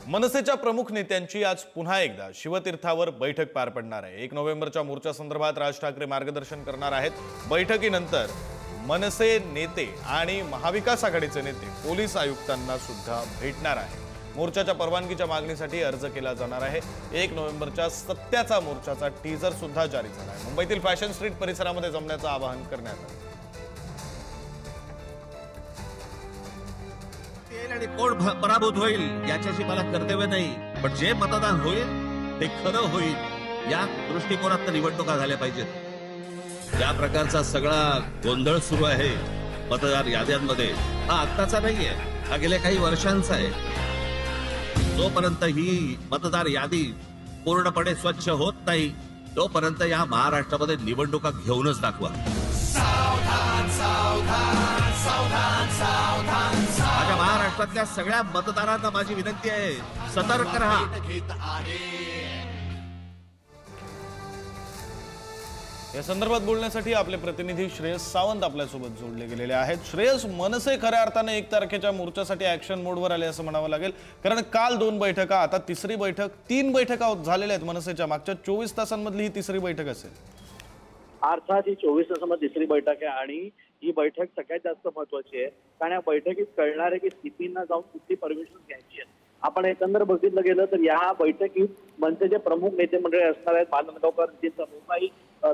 मनसेच्या प्रमुख नेत्यांची आज पुन्हा एकदा शिवतीर्थावर बैठक पार पडणार आहे। 1 नोव्हेंबरच्या मोर्चा संदर्भात राज ठाकरे मार्गदर्शन करणार आहेत। बैठकीनंतर मनसे नेते आणि महाविकास आघाडीचे नेते पोलीस आयुक्तांना सुद्धा भेटणार आहेत। मोर्चाच्या परवानगीच्या मागणीसाठी अर्ज केला जाणार आहे। 1 नोव्हेंबरच्या सत्याचा मोर्चाचा टीजर सुद्धा जारी झाला आहे। मुंबईतील फॅशन स्ट्रीट परिसरामध्ये जमण्याचं आवाहन करण्यात आलं आणि कोण पराभूत होईल याच्याशी मला कर्तव्य नाही, पण जे मतदान होईल ते खरं होईल या दृष्टिकोनात निवडणुका झाल्या पाहिजेत। ज्या प्रकारचा सगळा गोंधळ सुरू आहे मतदार याद्यांमध्ये, हा आत्ताचा नाहीये, हा गेल्या काही वर्षांचा आहे। जोपर्यंत ही मतदार यादी पूर्णपणे स्वच्छ होत नाही तोपर्यंत या महाराष्ट्रामध्ये निवडणुका घेऊनच दाखवा। माझ्या महाराष्ट्रातल्या सगळ्या मतदारांना माझी विनंती आहे, सतर्क रहा। या संदर्भात बोलण्यासाठी आपले प्रतिनिधी श्रेयस सावंत आपल्यासोबत जोडले गेलेले आहेत। श्रेयस, मनसे खऱ्या अर्थाने 1 तारखेच्या मोर्चासाठी ऍक्शन मोडवर आले असं म्हणावं लागेल, कारण काल 2 बैठका, आता तिसरी बैठक, 3 बैठका झालेल्या आहेत मनसेच्या। मागच्या 24 तासांमधली ही तिसरी बैठक असेल। अर्थात ही 24 तासांमध्ये तिसरी बैठक आहे आणि ही बैठक सगळ्यात जास्त महत्वाची आहे, कारण या बैठकीत कळणार आहे की सीपीना जाऊन कुठली परमिशन घ्यायची आहे। आपण एकंदर बघितलं गेलं तर या बैठकीत मनसेचे प्रमुख नेते मंडळी असणार आहेत। बाल नांदगावकर, मुंबई,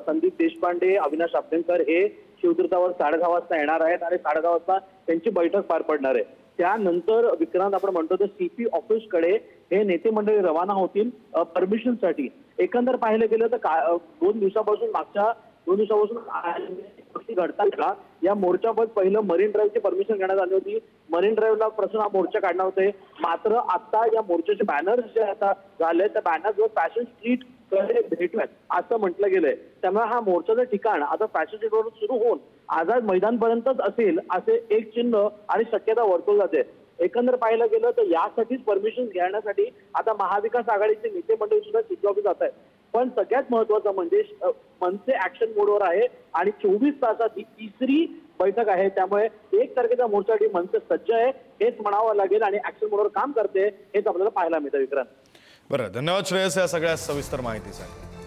संदीप देशपांडे, अविनाश आपटेकर हे शिवतीर्थावर 6:30 वाजता येणार आहेत आणि 6:30 वाजता त्यांची बैठक पार पडणार आहे। त्यानंतर विक्रांत, आपण म्हणतो तर सीपी ऑफिसकडे हे नेते मंडळी रवाना होतील परमिशनसाठी। एकंदर पाहिलं गेलं तर 2 दिवसापासून, मागच्या 2 दिवसापासून घडतात का या मोर्चावर पहिलं मरीन ड्राईव्हची परमिशन घेण्यात आली होती। मरीन ड्राईव्हला प्रश्न हा मोर्चा काढणार होते, मात्र आता या मोर्चाचे बॅनर्स जे आता झाले त्या बॅनर्सवर फॅशन स्ट्रीट कडे भेटूयात असं म्हटलं गेलंय। त्यामुळे हा मोर्चाचं ठिकाण आता फॅशन स्ट्रीटवरून सुरू होऊन आझाद मैदानपर्यंतच असेल असे एक चिन्ह आणि शक्यता वर्तवली जाते। एकंदर पाहिलं गेलं तर यासाठीच परमिशन घेण्यासाठी आता महाविकास आघाडीचे नेते मंडळी सुद्धा चित्रपट जात आहेत। पण सगळ्यात महत्वाचं म्हणजे मनसे ऍक्शन मोडवर आहे आणि 24 तासात ही तिसरी बैठक आहे। त्यामुळे 1 तारखेच्या मोर्चासाठी मनसे सज्ज आहे हेच म्हणावं लागेल आणि ऍक्शन मोडवर काम करते हेच आपल्याला पाहायला मिळतं। विक्रांत, बरं, धन्यवाद श्रेयस या सगळ्या सविस्तर माहितीसाठी।